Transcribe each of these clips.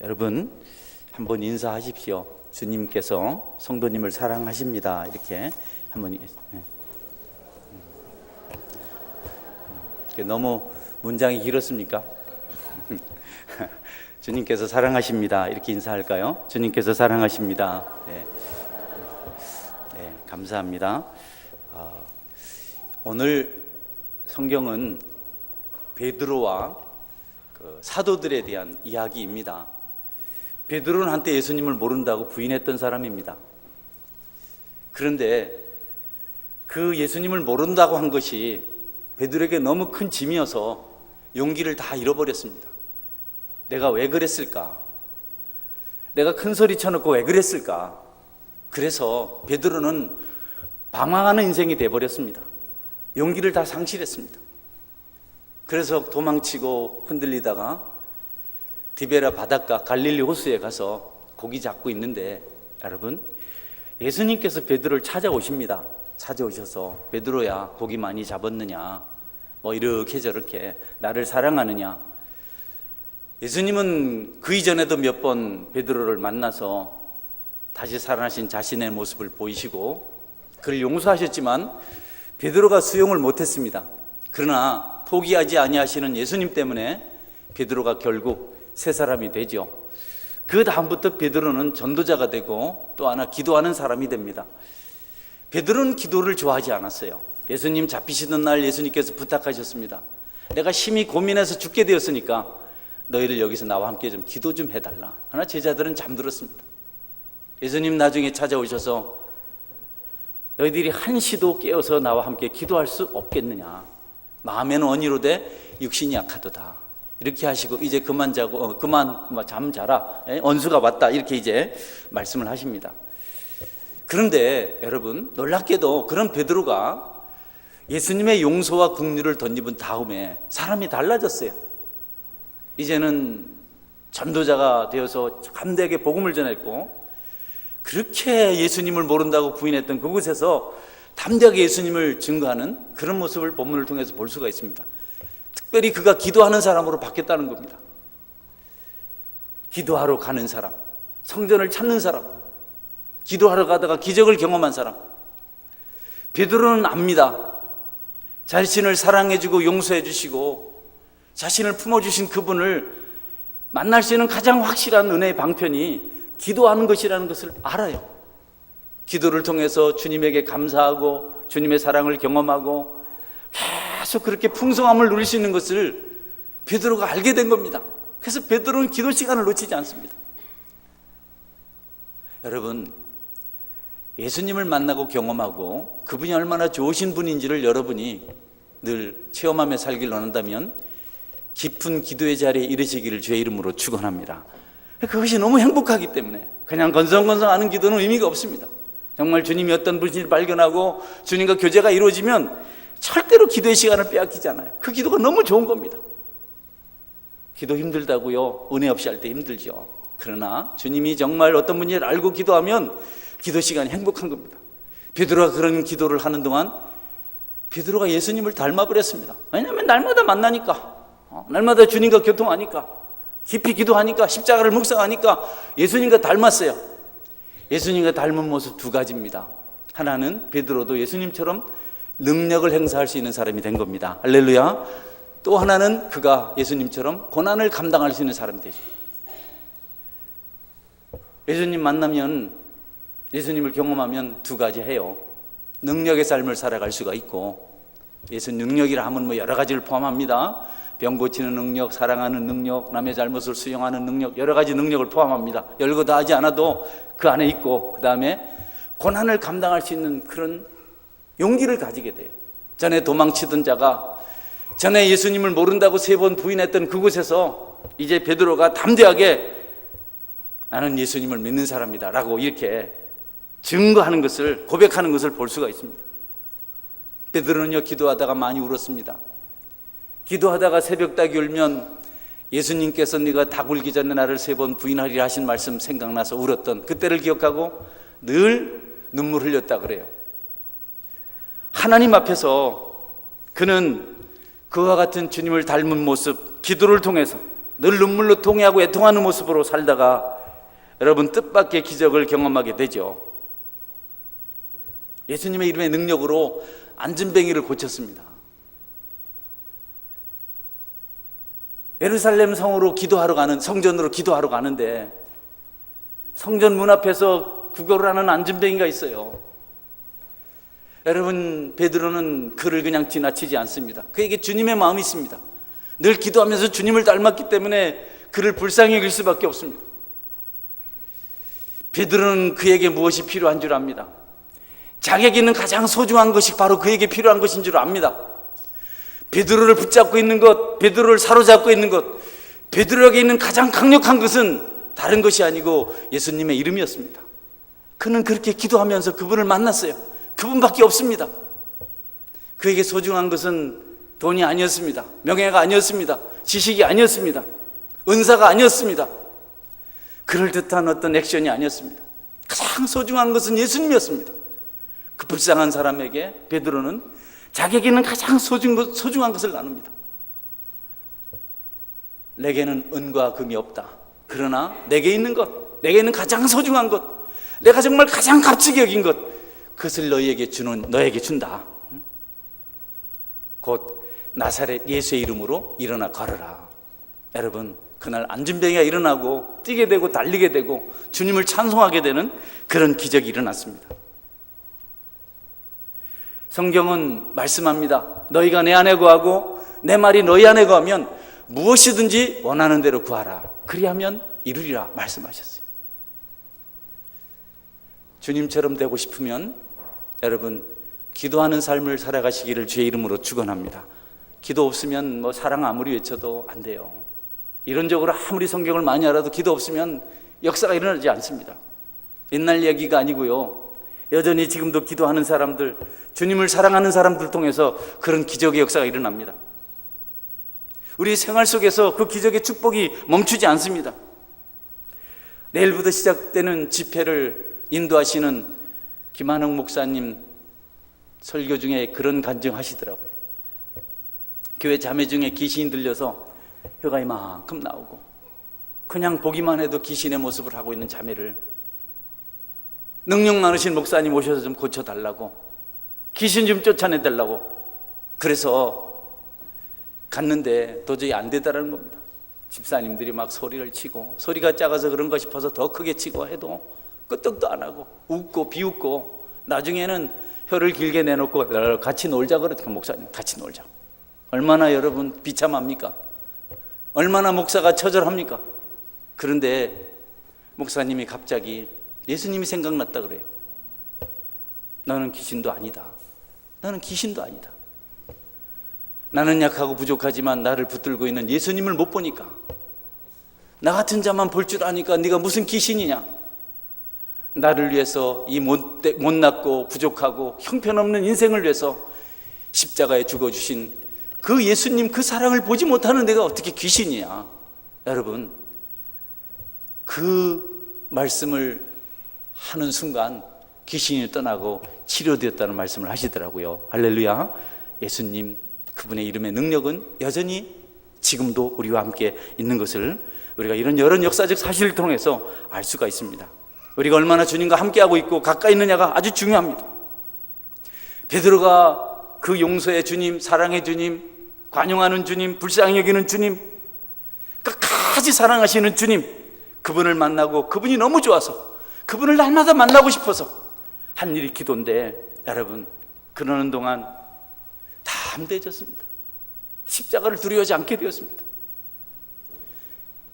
여러분 한번 인사하십시오. 주님께서 성도님을 사랑하십니다. 이렇게 한번. 너무 문장이 길었습니까? 주님께서 사랑하십니다. 이렇게 인사할까요? 주님께서 사랑하십니다. 네, 감사합니다. 오늘 성경은 베드로와 사도들에 대한 이야기입니다. 베드로는 한때 예수님을 모른다고 부인했던 사람입니다. 그런데 그 예수님을 모른다고 한 것이 베드로에게 너무 큰 짐이어서 용기를 다 잃어버렸습니다. 내가 왜 그랬을까? 내가 큰 소리 쳐놓고 왜 그랬을까? 그래서 베드로는 방황하는 인생이 되어버렸습니다. 용기를 다 상실했습니다. 그래서 도망치고 흔들리다가 디베라 바닷가 갈릴리 호수에 가서 고기 잡고 있는데, 여러분, 예수님께서 베드로를 찾아오십니다. 찾아오셔서 베드로야, 고기 많이 잡았느냐? 뭐 이렇게 저렇게 나를 사랑하느냐? 예수님은 그 이전에도 몇 번 베드로를 만나서 다시 살아나신 자신의 모습을 보이시고 그를 용서하셨지만 베드로가 수용을 못했습니다. 그러나 포기하지 아니하시는 예수님 때문에 베드로가 결국 새 사람이 되죠. 그 다음부터 베드로는 전도자가 되고 또 하나 기도하는 사람이 됩니다. 베드로는 기도를 좋아하지 않았어요. 예수님 잡히시던 날 예수님께서 부탁하셨습니다. 내가 심히 고민해서 죽게 되었으니까 너희를 여기서 나와 함께 좀 기도 좀 해달라. 그러나 제자들은 잠들었습니다. 예수님 나중에 찾아오셔서 너희들이 한시도 깨어서 나와 함께 기도할 수 없겠느냐? 마음에는 언의로되 육신이 약하도다. 이렇게 하시고 이제 그만 자고 그만 잠 자라. 언수가 왔다. 이렇게 이제 말씀을 하십니다. 그런데 여러분, 놀랍게도 그런 베드로가 예수님의 용서와 긍휼을 덧입은 다음에 사람이 달라졌어요. 이제는 전도자가 되어서 감대하게 복음을 전했고, 그렇게 예수님을 모른다고 부인했던 그곳에서 담대하게 예수님을 증거하는 그런 모습을 본문을 통해서 볼 수가 있습니다. 특별히 그가 기도하는 사람으로 바뀌었다는 겁니다. 기도하러 가는 사람, 성전을 찾는 사람, 기도하러 가다가 기적을 경험한 사람. 베드로는 압니다. 자신을 사랑해주고 용서해주시고 자신을 품어주신 그분을 만날 수 있는 가장 확실한 은혜의 방편이 기도하는 것이라는 것을 알아요. 기도를 통해서 주님에게 감사하고 주님의 사랑을 경험하고 계속 그렇게 풍성함을 누릴 수 있는 것을 베드로가 알게 된 겁니다. 그래서 베드로는 기도 시간을 놓치지 않습니다. 여러분, 예수님을 만나고 경험하고 그분이 얼마나 좋으신 분인지를 여러분이 늘 체험하며 살기를 원한다면 깊은 기도의 자리에 이르시기를 주의 이름으로 축원합니다. 그것이 너무 행복하기 때문에 그냥 건성건성하는 기도는 의미가 없습니다. 정말 주님이 어떤 분인지 발견하고 주님과 교제가 이루어지면 절대로 기도의 시간을 빼앗기지 않아요. 그 기도가 너무 좋은 겁니다. 기도 힘들다고요? 은혜 없이 할 때 힘들죠. 그러나 주님이 정말 어떤 분인지를 알고 기도하면 기도 시간이 행복한 겁니다. 베드로가 그런 기도를 하는 동안 베드로가 예수님을 닮아버렸습니다. 왜냐하면 날마다 만나니까, 날마다 주님과 교통하니까, 깊이 기도하니까, 십자가를 묵상하니까 예수님과 닮았어요. 예수님과 닮은 모습 두 가지입니다. 하나는 베드로도 예수님처럼 능력을 행사할 수 있는 사람이 된 겁니다. 할렐루야. 또 하나는 그가 예수님처럼 고난을 감당할 수 있는 사람이 되죠. 예수님 만나면, 예수님을 경험하면 두 가지 해요. 능력의 삶을 살아갈 수가 있고, 예수님 능력이라 하면 뭐 여러 가지를 포함합니다. 병 고치는 능력, 사랑하는 능력, 남의 잘못을 수용하는 능력, 여러 가지 능력을 포함합니다. 열거 다 하지 않아도 그 안에 있고, 그 다음에 고난을 감당할 수 있는 그런 용기를 가지게 돼요. 전에 도망치던 자가 전에 예수님을 모른다고 3번 부인했던 그곳에서 이제 베드로가 담대하게 나는 예수님을 믿는 사람이다 라고 이렇게 증거하는 것을, 고백하는 것을 볼 수가 있습니다. 베드로는요, 기도하다가 많이 울었습니다. 기도하다가 새벽닭이 울면 예수님께서 네가 닭 울기 전에 나를 3번 부인하리라 하신 말씀 생각나서 울었던 그때를 기억하고 늘 눈물 흘렸다 그래요. 하나님 앞에서 그는 그와 같은 주님을 닮은 모습, 기도를 통해서 늘 눈물로 통회하고 애통하는 모습으로 살다가 여러분 뜻밖의 기적을 경험하게 되죠. 예수님의 이름의 능력으로 안진뱅이를 고쳤습니다. 예루살렘 성으로 성전으로 기도하러 가는데 성전 문 앞에서 구걸을 하는 안진뱅이가 있어요. 여러분, 베드로는 그를 그냥 지나치지 않습니다. 그에게 주님의 마음이 있습니다. 늘 기도하면서 주님을 닮았기 때문에 그를 불쌍히 여길 수밖에 없습니다. 베드로는 그에게 무엇이 필요한 줄 압니다. 자기에게는 가장 소중한 것이 바로 그에게 필요한 것인 줄 압니다. 베드로를 붙잡고 있는 것, 베드로를 사로잡고 있는 것, 베드로에게 있는 가장 강력한 것은 다른 것이 아니고 예수님의 이름이었습니다. 그는 그렇게 기도하면서 그분을 만났어요. 그분밖에 없습니다. 그에게 소중한 것은 돈이 아니었습니다. 명예가 아니었습니다. 지식이 아니었습니다. 은사가 아니었습니다. 그럴듯한 어떤 액션이 아니었습니다. 가장 소중한 것은 예수님이었습니다. 그 불쌍한 사람에게 베드로는 자기에게는 가장 소중한 것을 나눕니다. 내게는 은과 금이 없다. 그러나 내게 있는 것, 내게 있는 가장 소중한 것, 내가 정말 가장 값지게 여긴 것, 그것을 너에게 준다. 곧 나사렛 예수의 이름으로 일어나 걸어라. 여러분, 그날 안진뱅이가 일어나고 뛰게 되고 달리게 되고 주님을 찬송하게 되는 그런 기적이 일어났습니다. 성경은 말씀합니다. 너희가 내 안에 거하고 내 말이 너희 안에 거하면 무엇이든지 원하는 대로 구하라. 그리하면 이루리라 말씀하셨어요. 주님처럼 되고 싶으면 여러분, 기도하는 삶을 살아가시기를 주의 이름으로 축원합니다. 기도 없으면 사랑 아무리 외쳐도 안 돼요. 이론적으로 아무리 성경을 많이 알아도 기도 없으면 역사가 일어나지 않습니다. 옛날 얘기가 아니고요. 여전히 지금도 기도하는 사람들, 주님을 사랑하는 사람들 통해서 그런 기적의 역사가 일어납니다. 우리 생활 속에서 그 기적의 축복이 멈추지 않습니다. 내일부터 시작되는 집회를 인도하시는 김한흥 목사님 설교 중에 그런 간증하시더라고요. 교회 자매 중에 귀신이 들려서 혀가 이만큼 나오고 그냥 보기만 해도 귀신의 모습을 하고 있는 자매를 능력 많으신 목사님 오셔서 좀 고쳐달라고, 귀신 좀 쫓아내달라고 그래서 갔는데 도저히 안 되더라는 겁니다. 집사님들이 막 소리를 치고, 소리가 작아서 그런가 싶어서 더 크게 치고 해도 끄떡도 안 하고 웃고 비웃고, 나중에는 혀를 길게 내놓고 같이 놀자 그러더니 목사님 같이 놀자. 얼마나 여러분 비참합니까? 얼마나 목사가 처절합니까? 그런데 목사님이 갑자기 예수님이 생각났다 그래요. 나는 귀신도 아니다. 나는 귀신도 아니다. 나는 약하고 부족하지만 나를 붙들고 있는 예수님을 못 보니까, 나 같은 자만 볼 줄 아니까 네가 무슨 귀신이냐. 나를 위해서 이 못났고 부족하고 형편없는 인생을 위해서 십자가에 죽어주신 그 예수님, 그 사랑을 보지 못하는 내가 어떻게 귀신이야. 여러분, 그 말씀을 하는 순간 귀신이 떠나고 치료되었다는 말씀을 하시더라고요. 할렐루야. 예수님, 그분의 이름의 능력은 여전히 지금도 우리와 함께 있는 것을 우리가 이런 여러 역사적 사실을 통해서 알 수가 있습니다. 우리가 얼마나 주님과 함께하고 있고 가까이 있느냐가 아주 중요합니다. 베드로가 그 용서의 주님, 사랑의 주님, 관용하는 주님, 불쌍히 여기는 주님, 끝까지 사랑하시는 주님, 그분을 만나고 그분이 너무 좋아서 그분을 날마다 만나고 싶어서 한 일이 기도인데, 여러분, 그러는 동안 다 함대해졌습니다. 십자가를 두려워하지 않게 되었습니다.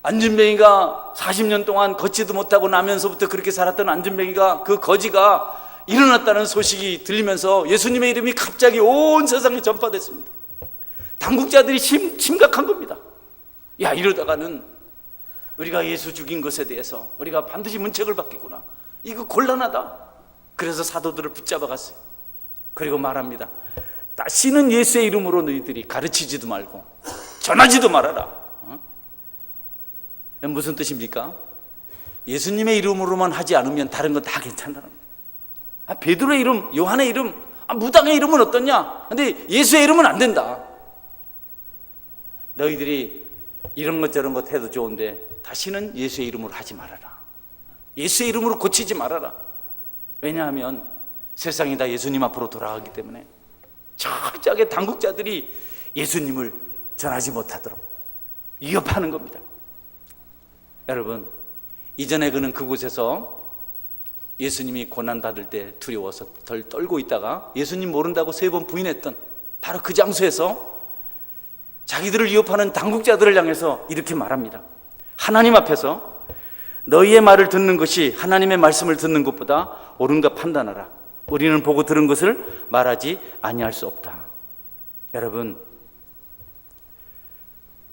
안진뱅이가 40년 동안 걷지도 못하고 나면서부터 그렇게 살았던 안진뱅이가, 그 거지가 일어났다는 소식이 들리면서 예수님의 이름이 갑자기 온 세상에 전파됐습니다. 당국자들이 심각한 겁니다. 야, 이러다가는 우리가 예수 죽인 것에 대해서 우리가 반드시 문책을 받겠구나. 이거 곤란하다. 그래서 사도들을 붙잡아 갔어요. 그리고 말합니다. 다시는 예수의 이름으로 너희들이 가르치지도 말고 전하지도 말아라. 무슨 뜻입니까? 예수님의 이름으로만 하지 않으면 다른 건 다 괜찮다는 거예요. 베드로의 이름, 요한의 이름, 무당의 이름은 어떠냐? 근데 예수의 이름은 안 된다. 너희들이 이런 것 저런 것 해도 좋은데 다시는 예수의 이름으로 하지 말아라. 예수의 이름으로 고치지 말아라. 왜냐하면 세상이 다 예수님 앞으로 돌아가기 때문에 철저하게 당국자들이 예수님을 전하지 못하도록 위협하는 겁니다. 여러분, 이전에 그는 그곳에서 예수님이 고난받을 때 두려워서 덜 떨고 있다가 예수님 모른다고 3번 부인했던 바로 그 장소에서 자기들을 위협하는 당국자들을 향해서 이렇게 말합니다. 하나님 앞에서 너희의 말을 듣는 것이 하나님의 말씀을 듣는 것보다 옳은가 판단하라. 우리는 보고 들은 것을 말하지 아니할 수 없다. 여러분,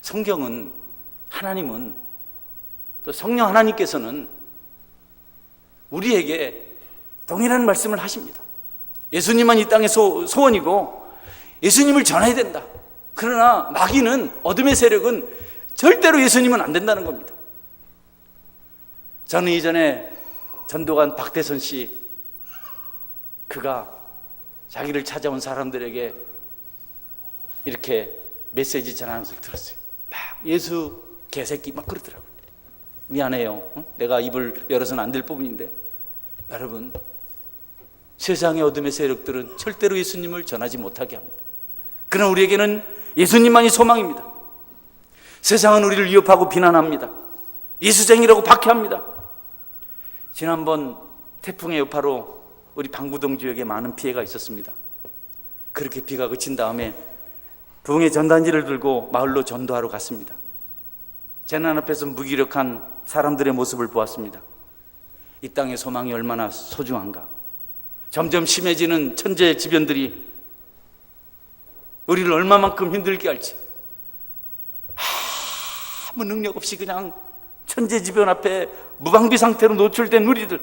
성경은, 하나님은, 또 성령 하나님께서는 우리에게 동일한 말씀을 하십니다. 예수님만 이 땅의 소원이고 예수님을 전해야 된다. 그러나 마귀는, 어둠의 세력은 절대로 예수님은 안 된다는 겁니다. 저는 이전에 전도관 박대선 씨, 그가 자기를 찾아온 사람들에게 이렇게 메시지 전하는 것을 들었어요. 막 예수 개새끼 막 그러더라고요. 미안해요. 내가 입을 열어서는 안 될 부분인데, 여러분, 세상의 어둠의 세력들은 절대로 예수님을 전하지 못하게 합니다. 그러나 우리에게는 예수님만이 소망입니다. 세상은 우리를 위협하고 비난합니다. 예수쟁이라고 박해합니다. 지난번 태풍의 여파로 우리 방구동 지역에 많은 피해가 있었습니다. 그렇게 비가 그친 다음에 부흥의 전단지를 들고 마을로 전도하러 갔습니다. 재난 앞에서 무기력한 사람들의 모습을 보았습니다. 이 땅의 소망이 얼마나 소중한가. 점점 심해지는 천재지변들이 우리를 얼마만큼 힘들게 할지, 아무 능력 없이 그냥 천재지변 앞에 무방비 상태로 노출된 우리들,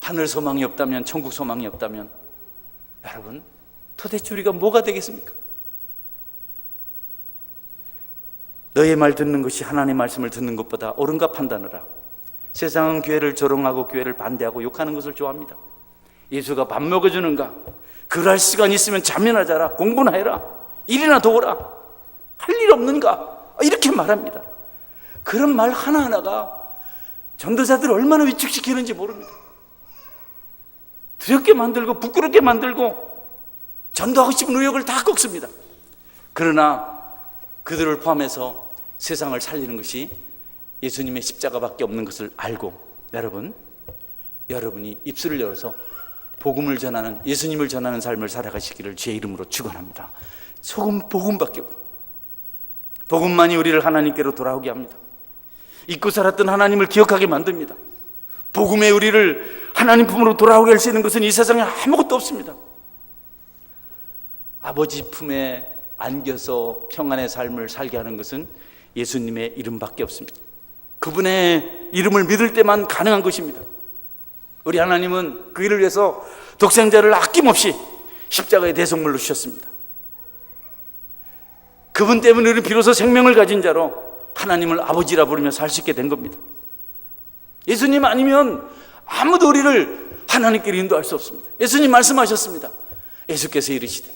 하늘 소망이 없다면, 천국 소망이 없다면, 여러분, 도대체 우리가 뭐가 되겠습니까? 너의 말 듣는 것이 하나님의 말씀을 듣는 것보다 옳은가 판단하라. 세상은 교회를 조롱하고 교회를 반대하고 욕하는 것을 좋아합니다. 예수가 밥 먹여주는가? 그럴 시간 있으면 잠이나 자라, 공부나 해라, 일이나 도우라, 할 일 없는가? 이렇게 말합니다. 그런 말 하나하나가 전도자들을 얼마나 위축시키는지 모릅니다. 두렵게 만들고 부끄럽게 만들고 전도하고 싶은 의욕을 다 꺾습니다. 그러나 그들을 포함해서 세상을 살리는 것이 예수님의 십자가밖에 없는 것을 알고, 여러분이 입술을 열어서 복음을 전하는, 예수님을 전하는 삶을 살아가시기를 주의 이름으로 축원합니다. 복음밖에 없어요. 복음만이 우리를 하나님께로 돌아오게 합니다. 잊고 살았던 하나님을 기억하게 만듭니다. 복음에 우리를 하나님 품으로 돌아오게 할 수 있는 것은 이 세상에 아무것도 없습니다. 아버지 품에 안겨서 평안의 삶을 살게 하는 것은 예수님의 이름밖에 없습니다. 그분의 이름을 믿을 때만 가능한 것입니다. 우리 하나님은 그 일을 위해서 독생자를 아낌없이 십자가의 대속물로 주셨습니다. 그분 때문에 우리는 비로소 생명을 가진 자로 하나님을 아버지라 부르며 살 수 있게 된 겁니다. 예수님 아니면 아무도 우리를 하나님께로 인도할 수 없습니다. 예수님 말씀하셨습니다. 예수께서 이르시되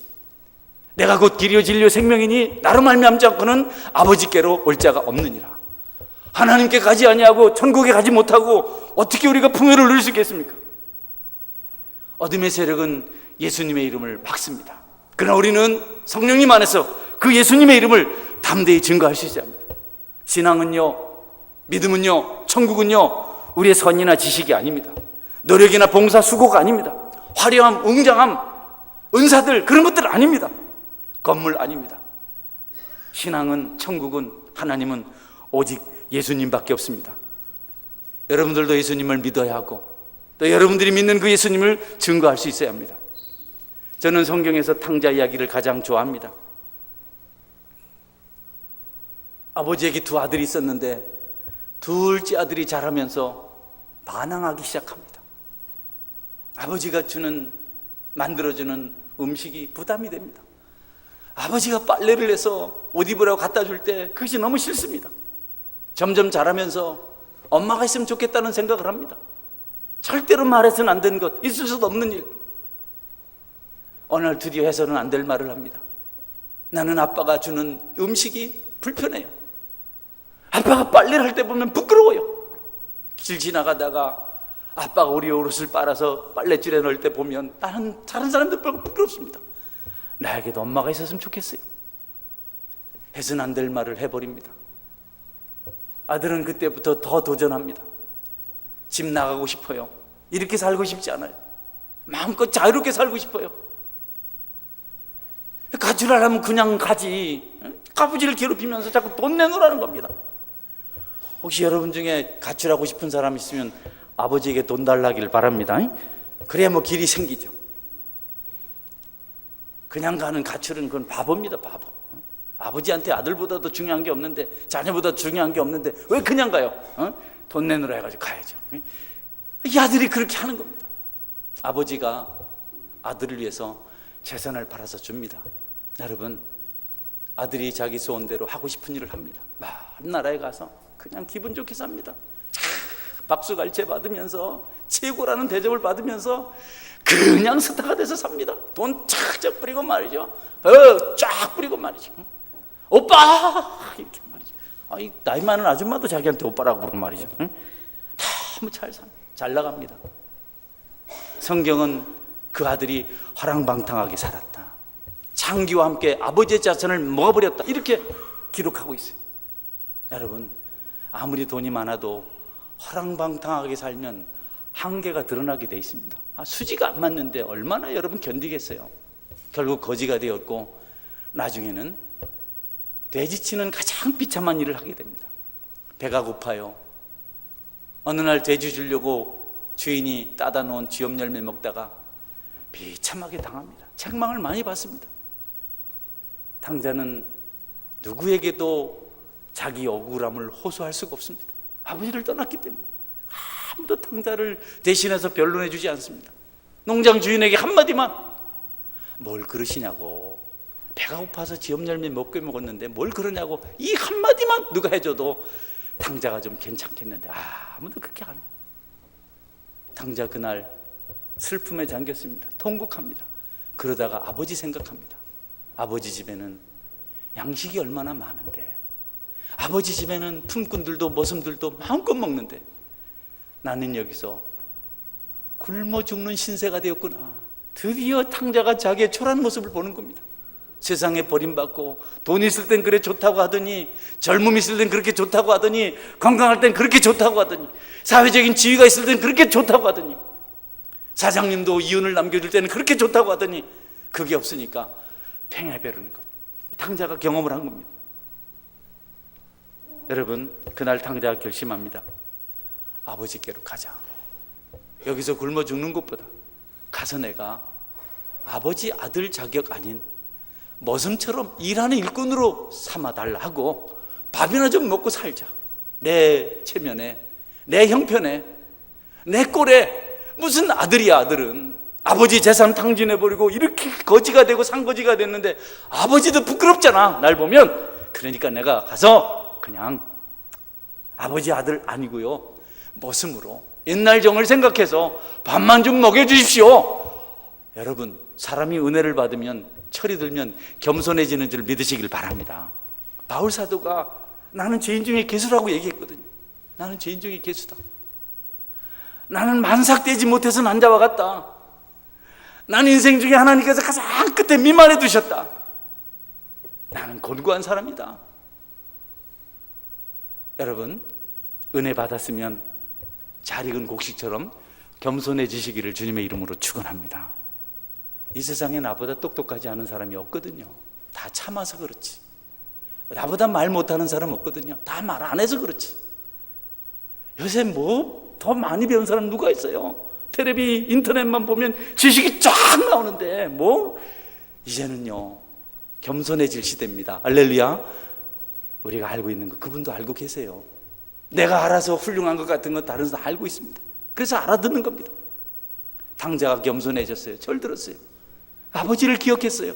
내가 곧 길이요 진리요 생명이니 나로 말미암지 않고는 아버지께로 올 자가 없느니라. 하나님께 가지 아니하고 천국에 가지 못하고 어떻게 우리가 풍요를 누릴 수 있겠습니까? 어둠의 세력은 예수님의 이름을 막습니다. 그러나 우리는 성령님 안에서 그 예수님의 이름을 담대히 증거할 수 있어야 합니다. 신앙은요, 믿음은요, 천국은요 우리의 선이나 지식이 아닙니다. 노력이나 봉사, 수고가 아닙니다. 화려함, 웅장함, 은사들, 그런 것들 아닙니다. 건물 아닙니다. 신앙은, 천국은, 하나님은 오직 예수님밖에 없습니다. 여러분들도 예수님을 믿어야 하고 또 여러분들이 믿는 그 예수님을 증거할 수 있어야 합니다. 저는 성경에서 탕자 이야기를 가장 좋아합니다. 아버지에게 두 아들이 있었는데 둘째 아들이 자라면서 반항하기 시작합니다. 아버지가 만들어주는 음식이 부담이 됩니다. 아버지가 빨래를 해서 옷 입으라고 갖다 줄 때 그것이 너무 싫습니다. 점점 자라면서 엄마가 있으면 좋겠다는 생각을 합니다. 절대로 말해서는 안 되는 것, 있을 수도 없는 일. 어느 날 드디어 해서는 안 될 말을 합니다. 나는 아빠가 주는 음식이 불편해요. 아빠가 빨래를 할 때 보면 부끄러워요. 길 지나가다가 아빠가 우리 옷을 빨아서 빨랫줄에 넣을 때 보면 나는 다른 사람들 보고 부끄럽습니다. 나에게도 엄마가 있었으면 좋겠어요. 해서는 안 될 말을 해버립니다. 아들은 그때부터 더 도전합니다. 집 나가고 싶어요. 이렇게 살고 싶지 않아요. 마음껏 자유롭게 살고 싶어요. 가출하려면 그냥 가지. 아버지를 괴롭히면서 자꾸 돈 내놓으라는 겁니다. 혹시 여러분 중에 가출하고 싶은 사람 있으면 아버지에게 돈 달라길 바랍니다. 그래야 뭐 길이 생기죠. 그냥 가는 가출은 그건 바보입니다. 바보. 아버지한테 아들보다도 중요한 게 없는데, 자녀보다 중요한 게 없는데 왜 그냥 가요? 돈 내놓으라 해가지고 가야죠. 이 아들이 그렇게 하는 겁니다. 아버지가 아들을 위해서 재산을 팔아서 줍니다. 여러분, 아들이 자기 소원대로 하고 싶은 일을 합니다. 먼 나라에 가서 그냥 기분 좋게 삽니다. 박수갈채 받으면서 최고라는 대접을 받으면서 그냥 스타가 돼서 삽니다. 돈 쫙쫙 뿌리고 말이죠. 쫙 뿌리고 말이죠. 오빠! 이렇게 말이죠. 이 나이 많은 아줌마도 자기한테 오빠라고 부르고 말이죠. 너무 잘 나갑니다. 성경은 그 아들이 허랑방탕하게 살았다. 창기와 함께 아버지의 자산을 먹어버렸다. 이렇게 기록하고 있어요. 여러분, 아무리 돈이 많아도 허랑방탕하게 살면 한계가 드러나게 돼 있습니다. 수지가 안 맞는데 얼마나 여러분 견디겠어요. 결국 거지가 되었고 나중에는 돼지치는 가장 비참한 일을 하게 됩니다. 배가 고파요. 어느 날 돼지 주려고 주인이 따다 놓은 쥐엄 열매 먹다가 비참하게 당합니다. 책망을 많이 받습니다. 탕자는 누구에게도 자기 억울함을 호소할 수가 없습니다. 아버지를 떠났기 때문에 아무도 탕자를 대신해서 변론해 주지 않습니다. 농장 주인에게 한마디만, 뭘 그러시냐고, 배가 고파서 쥐엄 열매 먹게 먹었는데 뭘 그러냐고, 이 한마디만 누가 해줘도 탕자가 좀 괜찮겠는데 아무도 그렇게 안 해요. 탕자 그날 슬픔에 잠겼습니다. 통곡합니다. 그러다가 아버지 생각합니다. 아버지 집에는 양식이 얼마나 많은데, 아버지 집에는 품꾼들도 머슴들도 마음껏 먹는데 나는 여기서 굶어 죽는 신세가 되었구나. 드디어 탕자가 자기의 초라한 모습을 보는 겁니다. 세상에 버림받고 돈 있을 땐 그래 좋다고 하더니, 젊음 있을 땐 그렇게 좋다고 하더니, 건강할 땐 그렇게 좋다고 하더니, 사회적인 지위가 있을 땐 그렇게 좋다고 하더니, 사장님도 이윤을 남겨줄 때는 그렇게 좋다고 하더니 그게 없으니까 팽해베르는 것. 탕자가 경험을 한 겁니다. 여러분, 그날 탕자가 결심합니다. 아버지께로 가자. 여기서 굶어 죽는 것보다 가서 내가 아버지 아들 자격 아닌 머슴처럼 일하는 일꾼으로 삼아달라 하고 밥이나 좀 먹고 살자. 내 체면에, 내 형편에, 내 꼴에 무슨 아들이야. 아들은 아버지 재산 탕진해버리고 이렇게 거지가 되고 산거지가 됐는데 아버지도 부끄럽잖아, 날 보면. 그러니까 내가 가서 그냥 아버지 아들 아니고요, 머슴으로 옛날 정을 생각해서 밥만 좀 먹여주십시오. 여러분, 사람이 은혜를 받으면, 철이 들면 겸손해지는 줄 믿으시길 바랍니다. 바울 사도가 나는 죄인 중에 괴수라고 얘기했거든요. 나는 죄인 중에 괴수다. 나는 만삭되지 못해서 난자와 같다. 나는 인생 중에 하나님께서 가장 끝에 미만해 두셨다. 나는 곤고한 사람이다. 여러분, 은혜 받았으면 잘 익은 곡식처럼 겸손해지시기를 주님의 이름으로 축원합니다. 이 세상에 나보다 똑똑하지 않은 사람이 없거든요. 다 참아서 그렇지. 나보다 말 못하는 사람 없거든요. 다 말 안 해서 그렇지. 요새 뭐 더 많이 배운 사람 누가 있어요? 텔레비, 인터넷만 보면 지식이 쫙 나오는데 뭐 이제는요 겸손해질 시대입니다. 할렐루야. 우리가 알고 있는 거 그분도 알고 계세요. 내가 알아서 훌륭한 것 같은 건 다른 사람 알고 있습니다. 그래서 알아듣는 겁니다. 탕자가 겸손해졌어요. 절 들었어요. 아버지를 기억했어요.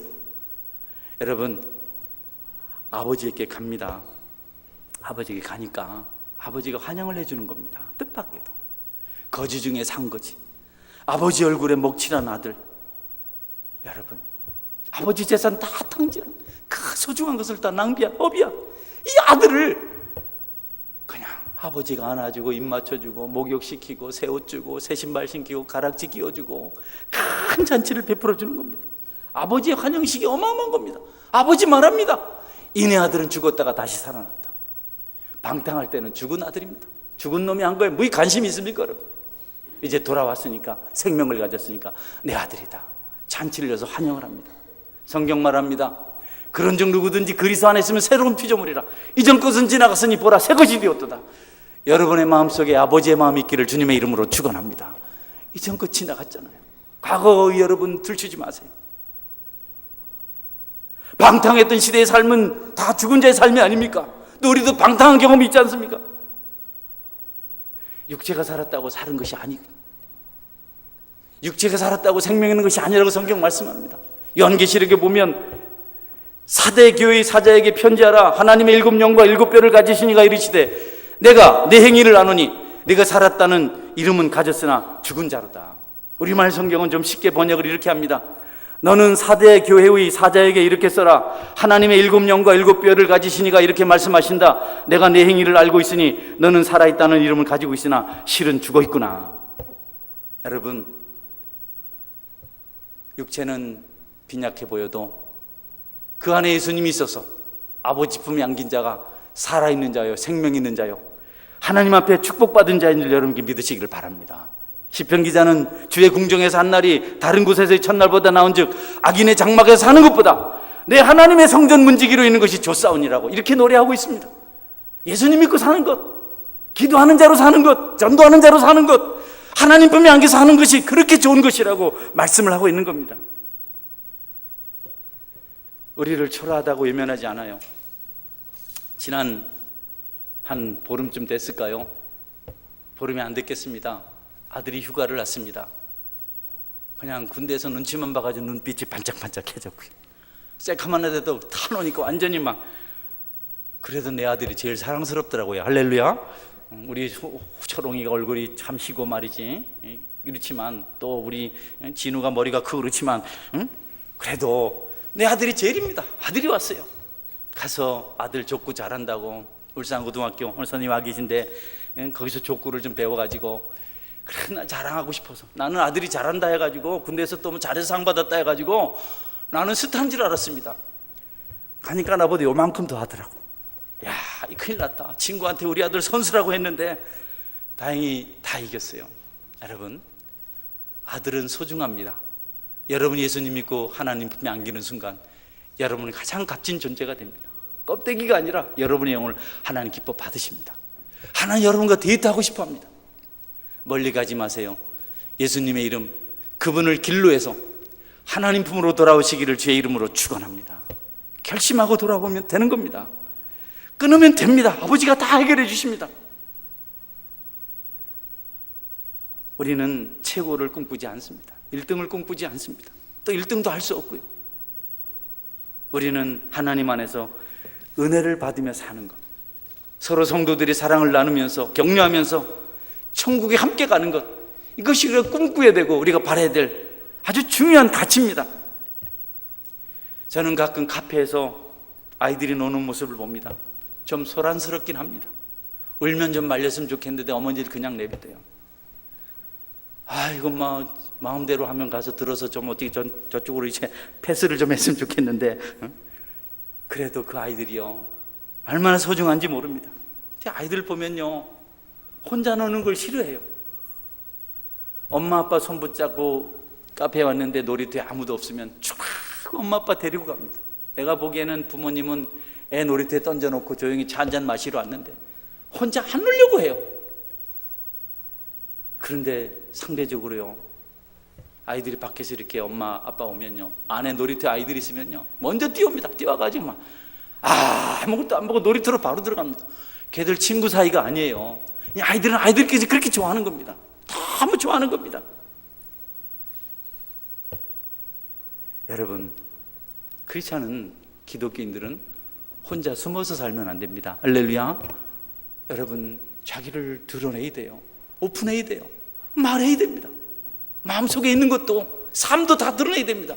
여러분, 아버지에게 갑니다. 아버지에게 가니까 아버지가 환영을 해주는 겁니다. 뜻밖에도. 거지 중에 산거지. 아버지 얼굴에 먹칠한 아들. 여러분, 아버지 재산 다 탕진한 그 소중한 것을 다 낭비한 업이야. 이 아들을 아버지가 안아주고 입 맞춰주고 목욕시키고 새 옷 주고 새 신발 신기고 가락지 끼워주고 큰 잔치를 베풀어 주는 겁니다. 아버지의 환영식이 어마어마한 겁니다. 아버지 말합니다. 이내 아들은 죽었다가 다시 살아났다. 방탕할 때는 죽은 아들입니다. 죽은 놈이 한 거에 뭐 관심이 있습니까 여러분? 이제 돌아왔으니까 생명을 가졌으니까 내 아들이다. 잔치를 여서 환영을 합니다. 성경 말합니다. 그런즉 누구든지 그리스도 안에 있으면 새로운 피조물이라. 이전 것은 지나갔으니 보라 새 것이 되었도다. 여러분의 마음속에 아버지의 마음이 있기를 주님의 이름으로 축원합니다. 이전 것 지나갔잖아요. 과거의 여러분 들추지 마세요. 방탕했던 시대의 삶은 다 죽은 자의 삶이 아닙니까? 또 우리도 방탕한 경험이 있지 않습니까? 육체가 살았다고 사는 것이 아니고, 육체가 살았다고 생명 있는 것이 아니라고 성경 말씀합니다. 요한계시록에 보면 사대 교회의 사자에게 편지하라. 하나님의 일곱 영과 일곱 뼈를 가지신 이가 이르시되 내가 내 행위를 아노니 네가 살았다는 이름은 가졌으나 죽은 자로다. 우리말 성경은 좀 쉽게 번역을 이렇게 합니다. 너는 사대 교회의 사자에게 이렇게 써라. 하나님의 일곱 영과 일곱 뼈를 가지신 이가 이렇게 말씀하신다. 내가 내 행위를 알고 있으니 너는 살아있다는 이름을 가지고 있으나 실은 죽어 있구나. 여러분, 육체는 빈약해 보여도 그 안에 예수님이 있어서 아버지 품에 안긴 자가 살아있는 자요 생명 있는 자요 하나님 앞에 축복받은 자인 줄 여러분께 믿으시기를 바랍니다. 시편 기자는 주의 궁정에서 한 날이 다른 곳에서의 첫날보다 나은즉 악인의 장막에서 사는 것보다 내 하나님의 성전 문지기로 있는 것이 좋사오니라고 이렇게 노래하고 있습니다. 예수님 믿고 사는 것, 기도하는 자로 사는 것, 전도하는 자로 사는 것, 하나님 품에 안겨서 하는 것이 그렇게 좋은 것이라고 말씀을 하고 있는 겁니다. 우리를 초라하다고 외면하지 않아요. 지난 한 보름쯤 됐을까요? 보름이 안 됐겠습니다. 아들이 휴가를 왔습니다. 그냥 군대에서 눈치만 봐가지고 눈빛이 반짝반짝해졌고요. 새카만 애들도 타놓으니까 완전히 막, 그래도 내 아들이 제일 사랑스럽더라고요. 할렐루야. 우리 초롱이가 얼굴이 참 희고 말이지. 이렇지만 또 우리 진우가 머리가 크고 그렇지만 그래도 내 아들이 제일입니다. 아들이 왔어요. 가서 아들 족구 잘한다고 울산고등학교 오늘 선생님 와 계신데 거기서 족구를 좀 배워가지고 그래 나 자랑하고 싶어서 나는 아들이 잘한다 해가지고 군대에서 또 뭐 잘해서 상 받았다 해가지고 나는 스타인 줄 알았습니다. 가니까 나보다 요만큼 더 하더라고. 야, 큰일 났다. 친구한테 우리 아들 선수라고 했는데 다행히 다 이겼어요. 여러분, 아들은 소중합니다. 여러분 예수님 믿고 하나님 품에 안기는 순간 여러분이 가장 값진 존재가 됩니다. 껍데기가 아니라 여러분의 영을 하나님 기뻐 받으십니다. 하나님 여러분과 데이트하고 싶어 합니다. 멀리 가지 마세요. 예수님의 이름, 그분을 길로 해서 하나님 품으로 돌아오시기를 주의 이름으로 축원합니다. 결심하고 돌아보면 되는 겁니다. 끊으면 됩니다. 아버지가 다 해결해 주십니다. 우리는 최고를 꿈꾸지 않습니다. 1등을 꿈꾸지 않습니다. 또 1등도 할 수 없고요. 우리는 하나님 안에서 은혜를 받으며 사는 것, 서로 성도들이 사랑을 나누면서 격려하면서 천국에 함께 가는 것, 이것이 우리가 꿈꾸어야 되고 우리가 바라야 될 아주 중요한 가치입니다. 저는 가끔 카페에서 아이들이 노는 모습을 봅니다. 좀 소란스럽긴 합니다. 울면 좀 말렸으면 좋겠는데 어머니들 그냥 내비둬요. 아, 이건 마음대로 하면 가서 들어서 좀 어떻게 저쪽으로 이제 패스를 좀 했으면 좋겠는데, 그래도 그 아이들이요 얼마나 소중한지 모릅니다. 아이들 보면요 혼자 노는 걸 싫어해요. 엄마 아빠 손 붙잡고 카페에 왔는데 놀이터에 아무도 없으면 쭉 엄마 아빠 데리고 갑니다. 내가 보기에는 부모님은 애 놀이터에 던져놓고 조용히 차 한잔 마시러 왔는데 혼자 안 놀려고 해요. 그런데 상대적으로요 아이들이 밖에서 이렇게 엄마 아빠 오면요 안에 놀이터에 아이들이 있으면요 먼저 뛰어옵니다. 뛰어가지고 막 아무것도 안 보고 놀이터로 바로 들어갑니다. 걔들 친구 사이가 아니에요. 아이들은 아이들끼리 그렇게 좋아하는 겁니다. 너무 좋아하는 겁니다. 여러분, 크리스찬은, 기독교인들은 혼자 숨어서 살면 안 됩니다. 할렐루야. 여러분, 자기를 드러내야 돼요. 오픈해야 돼요. 말해야 됩니다. 마음속에 있는 것도 삶도 다 드러내야 됩니다.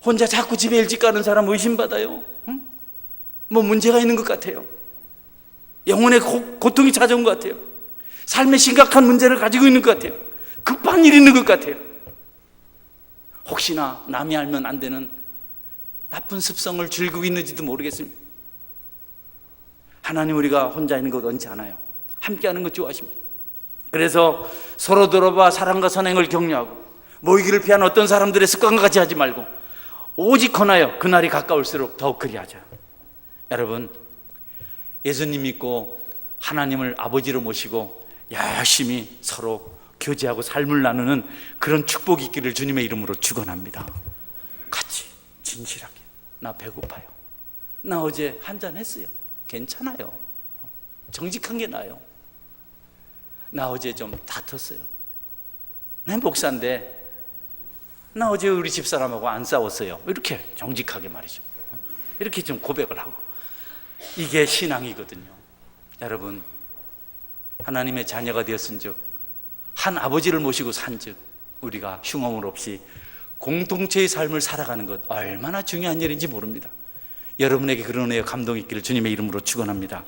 혼자 자꾸 집에 일찍 가는 사람 의심받아요. 뭐 문제가 있는 것 같아요. 영혼의 고통이 찾아온 것 같아요. 삶의 심각한 문제를 가지고 있는 것 같아요. 급한 일이 있는 것 같아요. 혹시나 남이 알면 안 되는 나쁜 습성을 즐기고 있는지도 모르겠습니다. 하나님, 우리가 혼자 있는 것 원치 않아요. 함께하는 것 좋아하십니다. 그래서 서로 돌아봐 사랑과 선행을 격려하고 모이기를 피한 어떤 사람들의 습관과 같이 하지 말고 오직 권하여 그날이 가까울수록 더욱 그리하자. 여러분, 예수님 믿고 하나님을 아버지로 모시고 열심히 서로 교제하고 삶을 나누는 그런 축복이 있기를 주님의 이름으로 축원합니다. 같이 진실하게, 나 배고파요, 나 어제 한잔 했어요, 괜찮아요, 정직한 게 나아요, 나 어제 좀 다퉜어요, 내 목사인데 나 어제 우리 집사람하고 안 싸웠어요, 이렇게 정직하게 말이죠. 이렇게 좀 고백을 하고, 이게 신앙이거든요. 여러분, 하나님의 자녀가 되었은즉, 한 아버지를 모시고 산즉 우리가 흉엄을 없이 공동체의 삶을 살아가는 것 얼마나 중요한 일인지 모릅니다. 여러분에게 그런 은혜와 감동이 있기를 주님의 이름으로 축원합니다.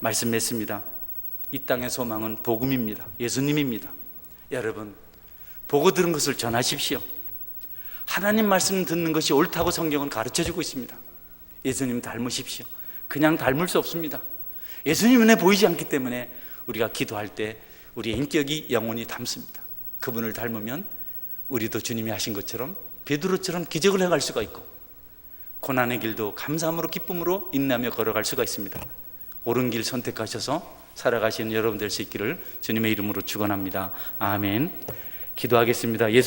말씀 맺습니다. 이 땅의 소망은 복음입니다. 예수님입니다. 여러분, 보고 들은 것을 전하십시오. 하나님 말씀 듣는 것이 옳다고 성경은 가르쳐주고 있습니다. 예수님 닮으십시오. 그냥 닮을 수 없습니다. 예수님 눈에 보이지 않기 때문에 우리가 기도할 때 우리의 인격이 영원히 닮습니다. 그분을 닮으면 우리도 주님이 하신 것처럼 베드로처럼 기적을 행할 수가 있고, 고난의 길도 감사함으로 기쁨으로 인내하며 걸어갈 수가 있습니다. 옳은 길 선택하셔서 살아가시는 여러분 될 수 있기를 주님의 이름으로 축원합니다. 아멘. 기도하겠습니다. 예수